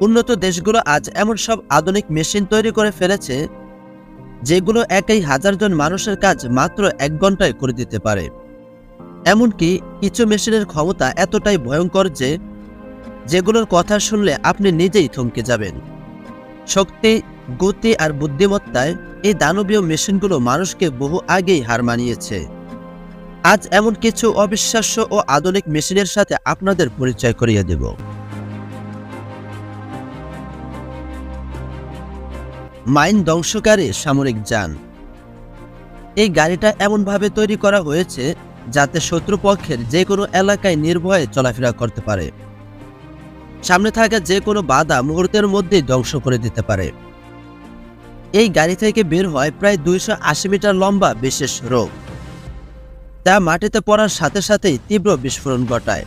উন্নত দেশগুলো আজ এমন সব আধুনিক মেশিন তৈরি করে ফেলেছে যেগুলো একাই হাজার জন মানুষের কাজ মাত্র 1 ঘন্টায় করে দিতে পারে। এমনকি কিছু মেশিনের ক্ষমতা এতটাই ভয়ঙ্কর যে যেগুলোর কথা শুনলে আপনি নিজেই থমকে যাবেন। শক্তি, গতি আর বুদ্ধিমত্তায় এই দানবীয় মেশিনগুলো মানুষকে বহু আগেই হার মানিয়েছে। আজ এমন কিছু অবিশ্বাস্য ও আধুনিক মেশিনের সাথে আপনাদের পরিচয় করিয়ে দেব। মাইন ধ্বংসকারী সামরিক যান। এই গাড়িটা এমনভাবে তৈরি করা হয়েছে যাতে শত্রুপক্ষের যে কোনো এলাকায় নির্ভয়ে চলাফেরা করতে পারে। সামনে থাকা যে কোনো বাধা মুহূর্তের মধ্যেই ধ্বংস করে দিতে পারে। এই গাড়ি থেকে বের হয় প্রায় 280 মিটার লম্বা বিশেষ রোপ, যা মাটিতে পড়ার সাথে সাথেই তীব্র বিস্ফোরণ ঘটায়।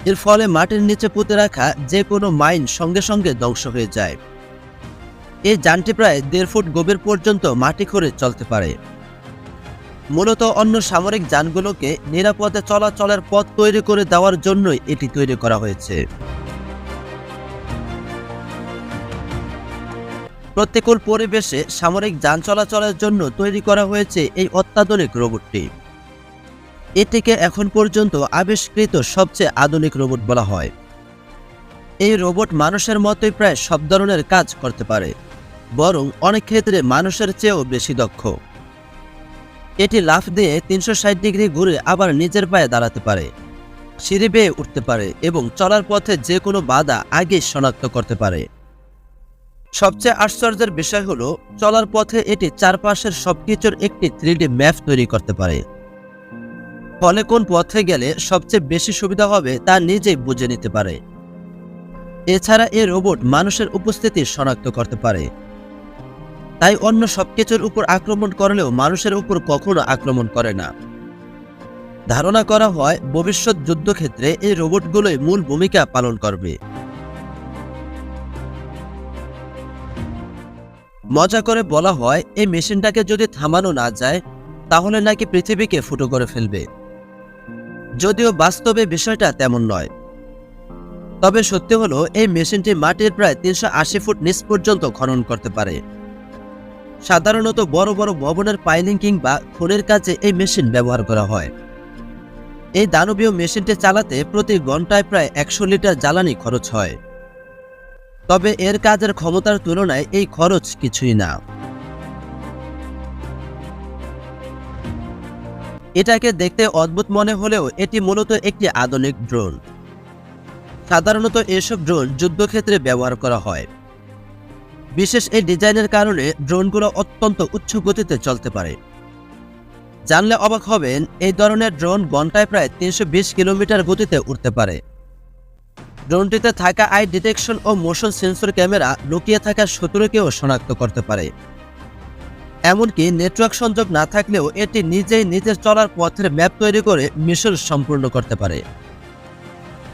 এর ফলে মাটির নিচে পুঁতে রাখা যে কোনো মাইন সঙ্গে সঙ্গে ধ্বংস হয়ে যায়। এই যানটি প্রায় 1.5 ফুট গভীর পর্যন্ত মাটি খুঁড়ে চলতে পারে। মূলত অন্য সামরিক যানগুলোকে নিরাপদে চলাচলের পথ তৈরি করে দেওয়ার জন্যই এটি তৈরি করা হয়েছে। প্রতিকূল পরিবেশে সামরিক যান চলাচলের জন্য তৈরি করা হয়েছে এই অত্যাধুনিক রোবটটি। এটিকে এখন পর্যন্ত আবিষ্কৃত সবচেয়ে আধুনিক রোবট বলা হয়। এই রোবট মানুষের মতোই প্রায় সব ধরনের কাজ করতে পারে, বরং অনেক ক্ষেত্রে মানুষের চেয়েও বেশি দক্ষ। এটি লাফ দিয়ে 360 ডিগ্রি ঘুরে আবার নিজের পায়ে দাঁড়াতে পারে, সিঁড়ি বেয়ে উঠতে পারে এবং চলার পথে যে কোনো বাধা আগেই শনাক্ত করতে পারে। সবচেয়ে আশ্চর্যের বিষয় হলো, চলার পথে এটি চারপাশের সবকিছুর একটি 3D ম্যাপ তৈরি করতে পারে। ফলে কোন পথে গেলে সবচেয়ে বেশি সুবিধা হবে তা নিজেই বুঝে নিতে পারে। এছাড়া এই রোবট মানুষের উপস্থিতি শনাক্ত করতে পারে, তাই অন্য সবকিছুর উপর আক্রমণ করলেও মানুষের উপর কখনো আক্রমণ করে না। ধারণা করা হয় ভবিষ্যৎ যুদ্ধক্ষেত্রে এই রোবটগুলোই মূল ভূমিকা পালন করবে। মজা করে বলা হয়, এই মেশিনটাকে যদি থামানো না যায় তাহলে নাকি পৃথিবীকে ফুটো করে ফেলবে। যদিও বাস্তবে বিষয়টা তেমন নয়। তবে সত্যি হলো, এই মেশিনটি মাটির প্রায় 380 ফুট নিচ পর্যন্ত খনন করতে পারে। সাধারণত বড় বড় ভবনের পাইলিং কিংবা খনির কাজে এই মেশিন ব্যবহার করা হয়। এই দানবীয় মেশিনটি চালাতে প্রতি ঘন্টায় প্রায় 100 লিটার জ্বালানি খরচ হয়। তবে এর কাজের ক্ষমতার তুলনায় এই খরচ কিছুই না। এটাকে দেখতে অদ্ভুত মনে হলেও এটি মূলত একটি আধুনিক ড্রোন। সাধারণত এসব ড্রোন যুদ্ধক্ষেত্রে ব্যবহার করা হয়। বিশেষ এই ডিজাইনের কারণে ড্রোনগুলো অত্যন্ত উচ্চ গতিতে চলতে পারে। জানলে অবাক হবেন, এই ধরনের ড্রোন ঘন্টায় প্রায় 320 কিলোমিটার গতিতে উড়তে পারে। ড্রোনটিতে থাকা আই ডিটেকশন ও মোশন সেন্সর ক্যামেরা লুকিয়ে থাকা শত্রুকেও শনাক্ত করতে পারে। এমনকি নেটওয়ার্ক সংযোগ না থাকলেও এটি নিজেই নিজের চলার পথের ম্যাপ তৈরি করে মিশন সম্পূর্ণ করতে পারে।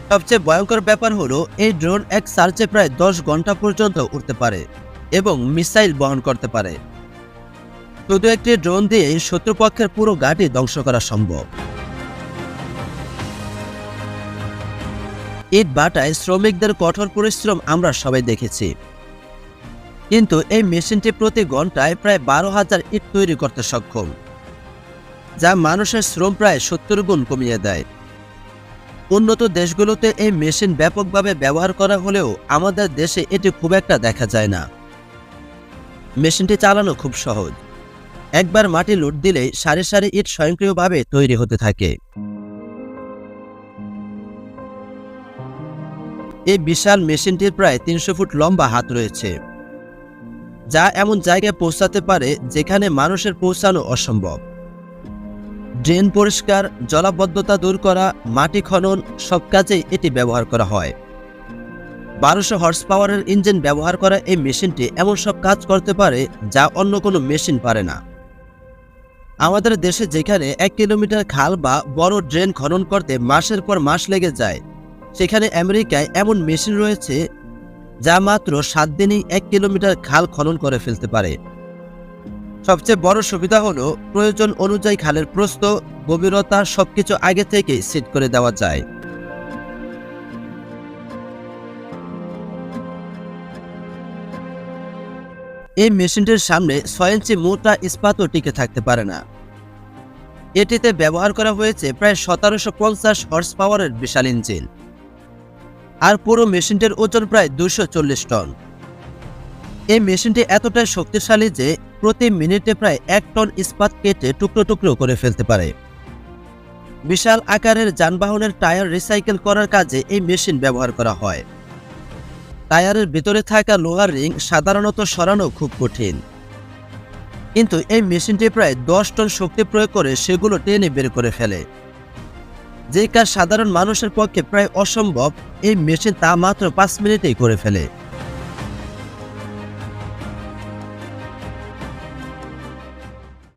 সবচেয়ে ভয়ঙ্কর ব্যাপার হলো, এই ড্রোন এক সার্চে প্রায় 10 ঘন্টা পর্যন্ত উড়তে পারে এবং মিসাইল বহন করতে পারে। শুধু একটি ড্রোন দিয়ে শত্রুপক্ষের পুরো ঘাঁটি ধ্বংস করা সম্ভব। ইট ভাটায় শ্রমিকদের কঠোর পরিশ্রম আমরা সবাই দেখেছি, কিন্তু এই মেশিনটি প্রতি ঘন্টায় প্রায় 12,000 ইট তৈরি করতে সক্ষম, যা মানুষের শ্রম প্রায় 70 গুণ কমিয়ে দেয়। উন্নত দেশগুলোতে এই মেশিন ব্যাপকভাবে ব্যবহার করা হলেও আমাদের দেশে এটি খুব একটা দেখা যায় না। মেশিনটি চালানো খুব সহজ। একবার মাটি লুট দিলেই সারি সারি ইট স্বয়ংক্রিয়ভাবে তৈরি হতে থাকে। এই বিশাল মেশিনটির প্রায় 300 ফুট লম্বা হাত রয়েছে, যা এমন জায়গায় পৌঁছাতে পারে যেখানে মানুষের পৌঁছানো অসম্ভব। ড্রেন পরিষ্কার, জলাবদ্ধতা দূর করা, মাটি খনন সব কাজেই এটি ব্যবহার করা হয়। 1200 হর্স পাওয়ারের ইঞ্জিন ব্যবহার করা এই মেশিনটি এমন সব কাজ করতে পারে যা অন্য কোনো মেশিন পারে না। আমাদের দেশে যেখানে 1 কিলোমিটার খাল বা বড় ড্রেন খনন করতে মাসের পর মাস লেগে যায়, সেখানে আমেরিকায় এমন মেশিন রয়েছে যা মাত্র 7 দিনেই 1 কিলোমিটার খাল খনন করে ফেলতে পারে। সবচেয়ে বড় সুবিধা হলো, প্রয়োজন অনুযায়ী খালের প্রস্থ, গভীরতা সবকিছু আগে থেকেই সেট করে দেওয়া যায়। এই মেশিনটির সামনে 6 ইঞ্চি মোটা ইস্পাতও টিকে থাকতে পারে না। এটিতে ব্যবহার করা হয়েছে প্রায় 1750 হর্স পাওয়ারের বিশাল ইঞ্জিন, আর পুরো মেশিনটির ওজন প্রায় 240 টন। এই মেশিনটি এতটাই শক্তিশালী যে প্রতি মিনিটে প্রায় 1 টন ইস্পাত কেটে টুকরো টুকরো করে ফেলতে পারে। বিশাল আকারের যানবাহনের টায়ার রিসাইকেল করার কাজে এই মেশিন ব্যবহার করা হয়। টায়ারের ভিতরে থাকা লোহার রিং সাধারণত সরানো খুব কঠিন, কিন্তু এই মেশিনটি প্রায় 10 টন শক্তি প্রয়োগ করে সেগুলো টেনে বের করে ফেলে। যে কাজ সাধারণ মানুষের পক্ষে প্রায় অসম্ভব, এই মেশিন তা মাত্র 5 মিনিটেই করে ফেলে।